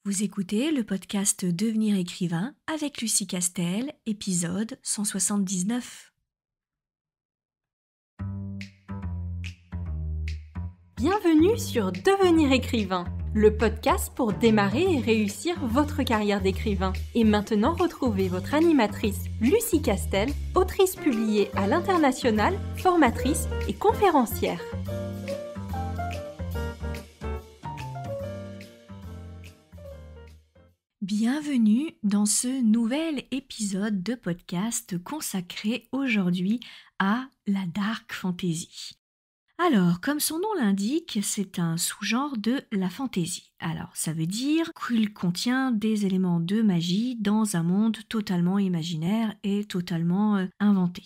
Vous écoutez le podcast Devenir écrivain avec Lucie Castel, épisode 179. Bienvenue sur Devenir écrivain, le podcast pour démarrer et réussir votre carrière d'écrivain. Et maintenant, retrouvez votre animatrice Lucie Castel, autrice publiée à l'international, formatrice et conférencière. Bienvenue dans ce nouvel épisode de podcast consacré aujourd'hui à la dark fantasy. Alors, comme son nom l'indique, c'est un sous-genre de la fantasy. Alors, ça veut dire qu'il contient des éléments de magie dans un monde totalement imaginaire et totalement inventé.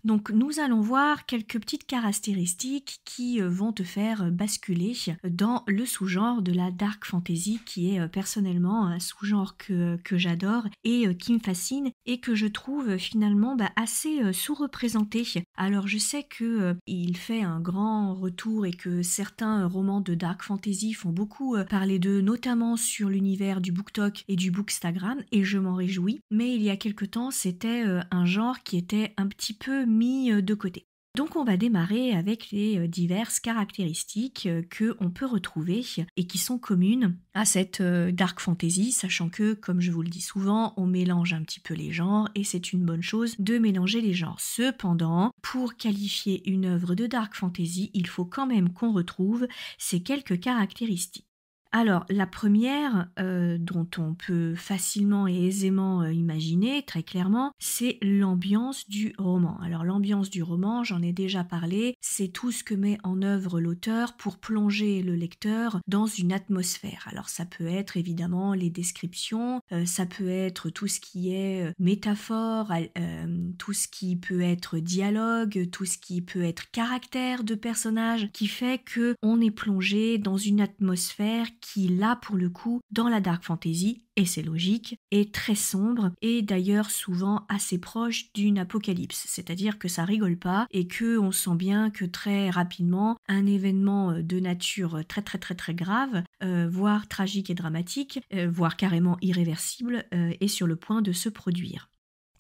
Donc, nous allons voir quelques petites caractéristiques qui vont te faire basculer dans le sous-genre de la dark fantasy qui est personnellement un sous-genre que j'adore et qui me fascine et que je trouve finalement assez sous-représenté. Alors, je sais que il fait un grand retour et que certains romans de dark fantasy font beaucoup parler d'eux, notamment sur l'univers du BookTok et du Bookstagram, et je m'en réjouis. Mais il y a quelque temps, c'était un genre qui était un petit peu mis de côté. Donc on va démarrer avec les diverses caractéristiques que on peut retrouver et qui sont communes à cette dark fantasy, sachant que, comme je vous le dis souvent, on mélange un petit peu les genres et c'est une bonne chose de mélanger les genres. Cependant, pour qualifier une œuvre de dark fantasy, il faut quand même qu'on retrouve ces quelques caractéristiques. Alors, la première, dont on peut facilement et aisément imaginer, très clairement, c'est l'ambiance du roman. Alors, l'ambiance du roman, j'en ai déjà parlé, c'est tout ce que met en œuvre l'auteur pour plonger le lecteur dans une atmosphère. Alors, ça peut être évidemment les descriptions, ça peut être tout ce qui est métaphore, tout ce qui peut être dialogue, tout ce qui peut être caractère de personnage, qui fait que on est plongé dans une atmosphère qui, là, pour le coup, dans la dark fantasy, et c'est logique, est très sombre et d'ailleurs souvent assez proche d'une apocalypse. C'est-à-dire que ça rigole pas et que on sent bien que très rapidement, un événement de nature très très très très grave, voire tragique et dramatique, voire carrément irréversible, est sur le point de se produire.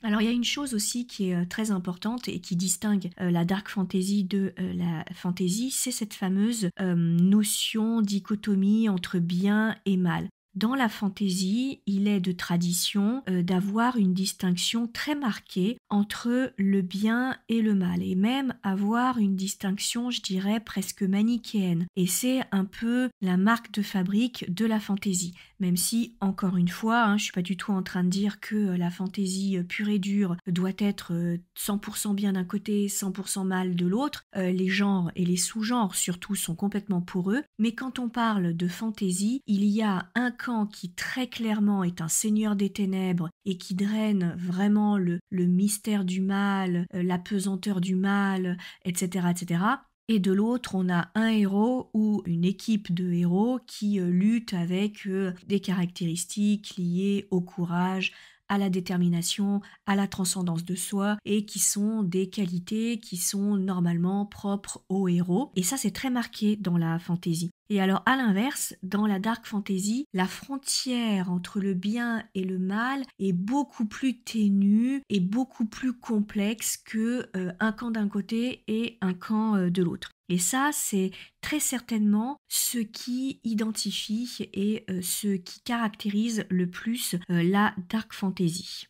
Alors il y a une chose aussi qui est très importante et qui distingue la dark fantasy de la fantasy, c'est cette fameuse notion, dichotomie entre bien et mal. Dans la fantasy, il est de tradition d'avoir une distinction très marquée entre le bien et le mal, et même avoir une distinction, je dirais, presque manichéenne. Et c'est un peu la marque de fabrique de la fantasy, même si, encore une fois, je suis pas du tout en train de dire que la fantasy pure et dure doit être 100% bien d'un côté, 100% mal de l'autre. Les genres et les sous-genres surtout sont complètement poreux, mais quand on parle de fantasy, il y a un camp qui très clairement est un seigneur des ténèbres et qui draine vraiment le mystère du mal, la pesanteur du mal, etc., etc. Et de l'autre, on a un héros ou une équipe de héros qui lutte avec des caractéristiques liées au courage, à la détermination, à la transcendance de soi, et qui sont des qualités qui sont normalement propres aux héros. Et ça, c'est très marqué dans la fantasy. Et alors, à l'inverse, dans la dark fantasy, la frontière entre le bien et le mal est beaucoup plus ténue et beaucoup plus complexe que un camp d'un côté et un camp de l'autre. Et ça, c'est très certainement ce qui identifie et ce qui caractérise le plus la dark fantasy.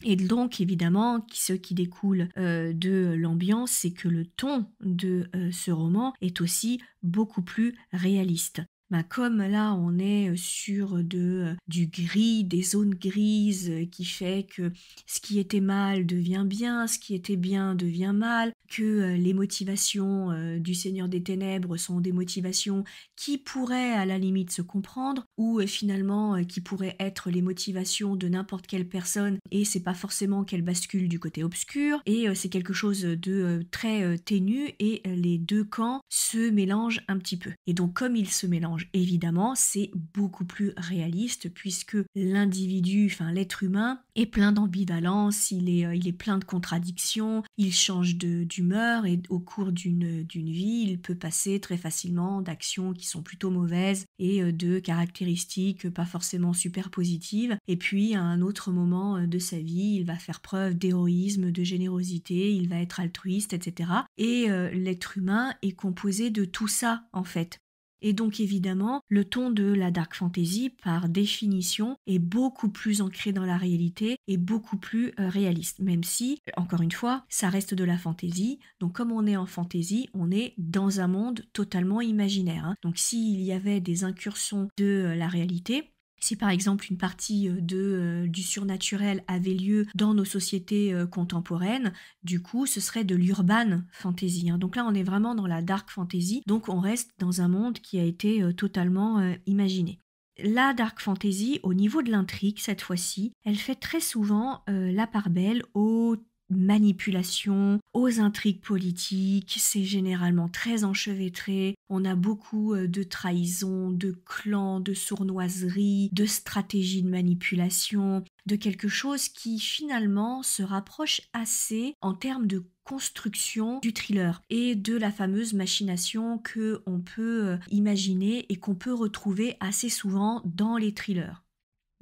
Et donc, évidemment, ce qui découle de l'ambiance, c'est que le ton de ce roman est aussi beaucoup plus réaliste. Comme là, on est sur du gris, des zones grises qui fait que ce qui était mal devient bien, ce qui était bien devient mal, que les motivations du Seigneur des Ténèbres sont des motivations qui pourraient à la limite se comprendre ou finalement qui pourraient être les motivations de n'importe quelle personne et c'est pas forcément qu'elle bascule du côté obscur et c'est quelque chose de très ténu et les deux camps se mélangent un petit peu. Et donc comme ils se mélangent évidemment, c'est beaucoup plus réaliste puisque l'individu, enfin l'être humain, est plein d'ambivalence, il est plein de contradictions, il change d'humeur, humeur et au cours d'une vie, il peut passer très facilement d'actions qui sont plutôt mauvaises et de caractéristiques pas forcément super positives. Et puis à un autre moment de sa vie, il va faire preuve d'héroïsme, de générosité, il va être altruiste, etc. Et l'être humain est composé de tout ça en fait. Et donc évidemment, le ton de la dark fantasy, par définition, est beaucoup plus ancré dans la réalité et beaucoup plus réaliste. Même si, encore une fois, ça reste de la fantasy. Donc comme on est en fantasy, on est dans un monde totalement imaginaire, hein. Donc s'il y avait des incursions de la réalité, si par exemple une partie du surnaturel avait lieu dans nos sociétés contemporaines, du coup ce serait de l'urban fantasy, hein. Donc là on est vraiment dans la dark fantasy, donc on reste dans un monde qui a été totalement imaginé. La dark fantasy, au niveau de l'intrigue cette fois-ci, elle fait très souvent la part belle aux manipulations, aux intrigues politiques, c'est généralement très enchevêtré, on a beaucoup de trahisons, de clans, de sournoiseries, de stratégies de manipulation, de quelque chose qui finalement se rapproche assez en termes de construction du thriller et de la fameuse machination que on peut imaginer et qu'on peut retrouver assez souvent dans les thrillers.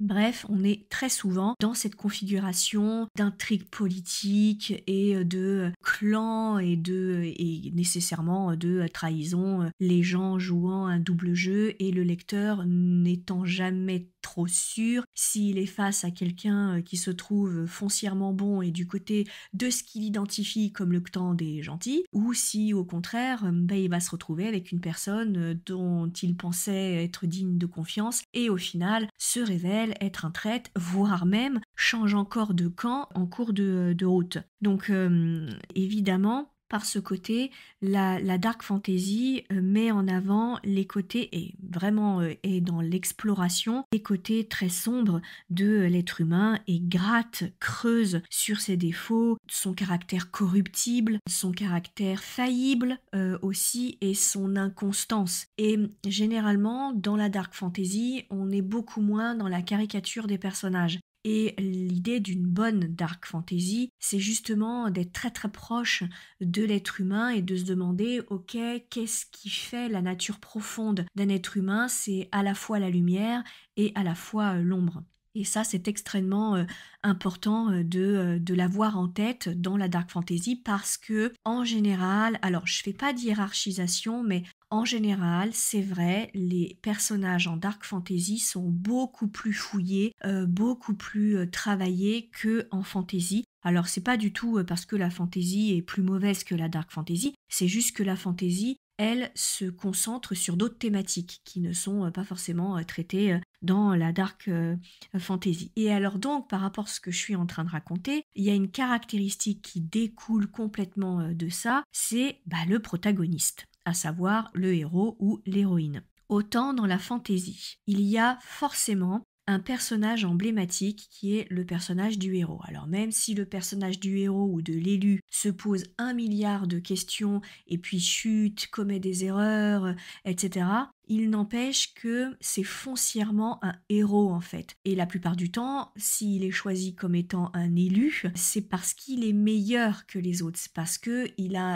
Bref, on est très souvent dans cette configuration d'intrigues politiques et de clans et nécessairement de trahison, les gens jouant un double jeu et le lecteur n'étant jamais trop sûr s'il est face à quelqu'un qui se trouve foncièrement bon et du côté de ce qu'il identifie comme le clan des gentils, ou si au contraire il va se retrouver avec une personne dont il pensait être digne de confiance et au final se révèle être un traître, voire même change encore de camp en cours de route. Donc évidemment, par ce côté, la dark fantasy met en avant les côtés, et vraiment est dans l'exploration, les côtés très sombres de l'être humain et gratte, creuse sur ses défauts, son caractère corruptible, son caractère faillible aussi et son inconstance. Et généralement, dans la dark fantasy, on est beaucoup moins dans la caricature des personnages. Et l'idée d'une bonne dark fantasy, c'est justement d'être très très proche de l'être humain et de se demander, ok, qu'est-ce qui fait la nature profonde d'un être humain? C'est à la fois la lumière et à la fois l'ombre. Et ça, c'est extrêmement important de l'avoir en tête dans la dark fantasy parce que, en général, alors je fais pas de hiérarchisation, mais en général, c'est vrai, les personnages en dark fantasy sont beaucoup plus fouillés, beaucoup plus travaillés qu'en fantasy. Alors c'est pas du tout parce que la fantasy est plus mauvaise que la dark fantasy, c'est juste que la fantasy, elle, se concentre sur d'autres thématiques qui ne sont pas forcément traitées dans la dark fantasy. Et alors donc, par rapport à ce que je suis en train de raconter, il y a une caractéristique qui découle complètement de ça, c'est le protagoniste, à savoir le héros ou l'héroïne. Autant dans la fantasy, il y a forcément un personnage emblématique qui est le personnage du héros. Alors même si le personnage du héros ou de l'élu se pose 1 milliard de questions et puis chute, commet des erreurs, etc., il n'empêche que c'est foncièrement un héros en fait. Et la plupart du temps, s'il est choisi comme étant un élu, c'est parce qu'il est meilleur que les autres. C'est parce que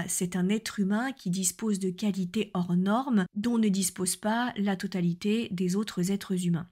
c'est un être humain qui dispose de qualités hors normes dont ne dispose pas la totalité des autres êtres humains.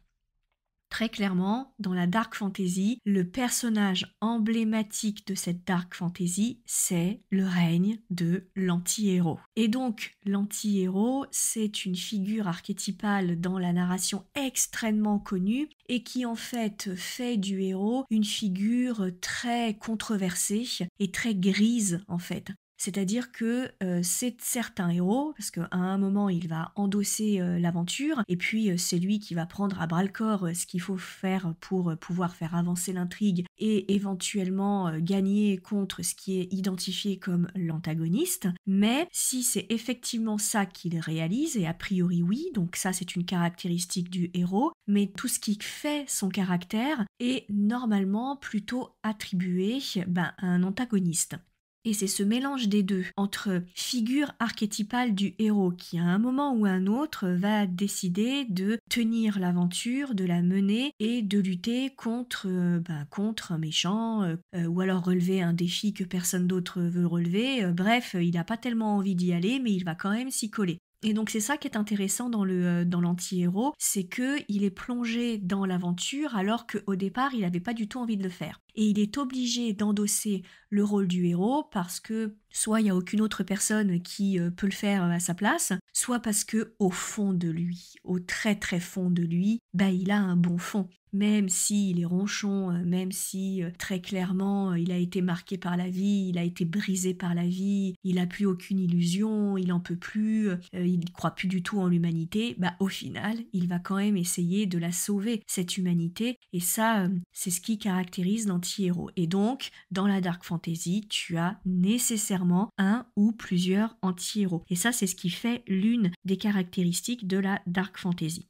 Très clairement, dans la dark fantasy, le personnage emblématique de cette dark fantasy, c'est le règne de l'anti-héros. Et donc, l'anti-héros, c'est une figure archétypale dans la narration extrêmement connue et qui en fait du héros une figure très controversée et très grise en fait. C'est-à-dire que c'est certains héros, parce qu'à un moment il va endosser l'aventure, et puis c'est lui qui va prendre à bras-le-corps ce qu'il faut faire pour pouvoir faire avancer l'intrigue et éventuellement gagner contre ce qui est identifié comme l'antagoniste. Mais si c'est effectivement ça qu'il réalise, et a priori oui, donc ça c'est une caractéristique du héros, mais tout ce qui fait son caractère est normalement plutôt attribué à un antagoniste. Et c'est ce mélange des deux, entre figure archétypale du héros qui à un moment ou un autre va décider de tenir l'aventure, de la mener et de lutter contre un méchant ou alors relever un défi que personne d'autre veut relever. Bref, il n'a pas tellement envie d'y aller mais il va quand même s'y coller. Et donc c'est ça qui est intéressant dans l'anti-héros, c'est qu'il est plongé dans l'aventure alors qu'au départ il n'avait pas du tout envie de le faire. Et il est obligé d'endosser le rôle du héros parce que soit il n'y a aucune autre personne qui peut le faire à sa place, soit parce que au fond de lui, au très très fond de lui, il a un bon fond. Même s'il est ronchon, même si très clairement il a été marqué par la vie, il a été brisé par la vie, il n'a plus aucune illusion, il n'en peut plus, il ne croit plus du tout en l'humanité, au final, il va quand même essayer de la sauver, cette humanité, et ça, c'est ce qui caractérise l'anti-héros. Et donc, dans la dark fantasy, tu as nécessairement un ou plusieurs anti-héros. Et ça, c'est ce qui fait l'une des caractéristiques de la dark fantasy.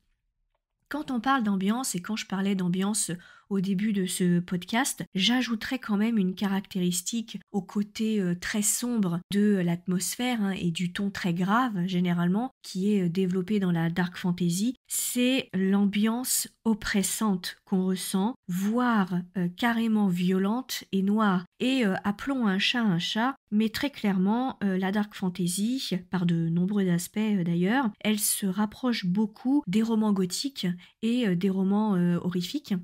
Quand on parle d'ambiance, et quand je parlais d'ambiance au début de ce podcast, j'ajouterais quand même une caractéristique au côté très sombre de l'atmosphère et du ton très grave, généralement, qui est développé dans la dark fantasy. C'est l'ambiance oppressante qu'on ressent, voire carrément violente et noire. Et appelons un chat, mais très clairement, la dark fantasy, par de nombreux aspects d'ailleurs, elle se rapproche beaucoup des romans gothiques et des romans horrifiques.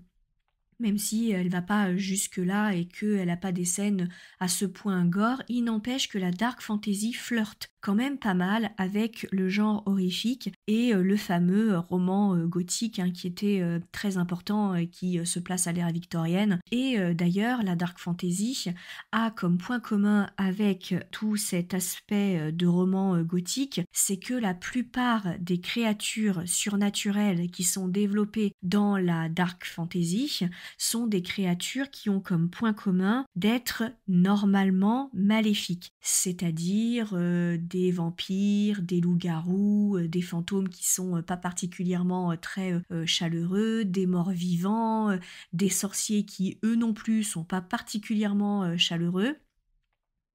Même si elle va pas jusque-là et qu'elle n'a pas des scènes à ce point gore, il n'empêche que la dark fantasy flirte quand même pas mal avec le genre horrifique et le fameux roman gothique qui était très important et qui se place à l'ère victorienne. Et d'ailleurs, la dark fantasy a comme point commun avec tout cet aspect de roman gothique, c'est que la plupart des créatures surnaturelles qui sont développées dans la dark fantasy sont des créatures qui ont comme point commun d'être normalement maléfiques, c'est-à-dire des vampires, des loups-garous, des fantômes qui sont pas particulièrement très chaleureux, des morts vivants, des sorciers qui eux non plus sont pas particulièrement chaleureux.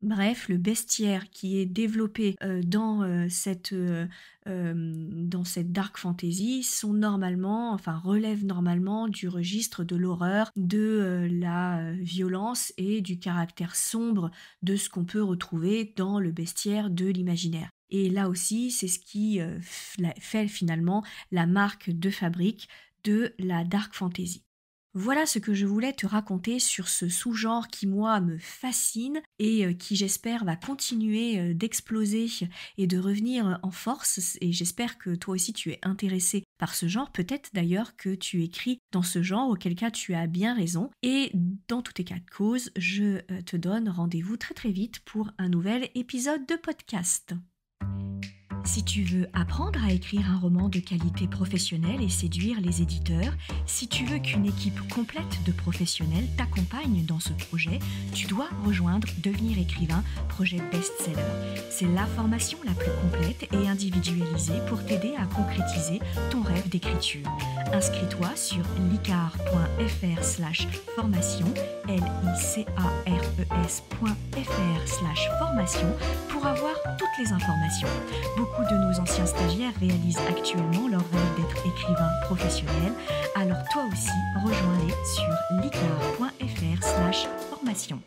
Bref, le bestiaire qui est développé dans cette dark fantasy relève normalement du registre de l'horreur, de la violence et du caractère sombre de ce qu'on peut retrouver dans le bestiaire de l'imaginaire. Et là aussi, c'est ce qui fait finalement la marque de fabrique de la dark fantasy. Voilà ce que je voulais te raconter sur ce sous-genre qui, moi, me fascine et qui, j'espère, va continuer d'exploser et de revenir en force. Et j'espère que toi aussi, tu es intéressé par ce genre. Peut-être d'ailleurs que tu écris dans ce genre, auquel cas tu as bien raison. Et dans tous tes cas de cause, je te donne rendez-vous très très vite pour un nouvel épisode de podcast. Si tu veux apprendre à écrire un roman de qualité professionnelle et séduire les éditeurs, si tu veux qu'une équipe complète de professionnels t'accompagne dans ce projet, tu dois rejoindre Devenir écrivain, projet best-seller. C'est la formation la plus complète et individualisée pour t'aider à concrétiser ton rêve d'écriture. Inscris-toi sur licar.fr/formation, licares.fr/formation pour avoir toutes les informations. Beaucoup de nos anciens stagiaires réalisent actuellement leur rêve d'être écrivain professionnel, alors toi aussi, rejoins-les sur licar.fr/formation.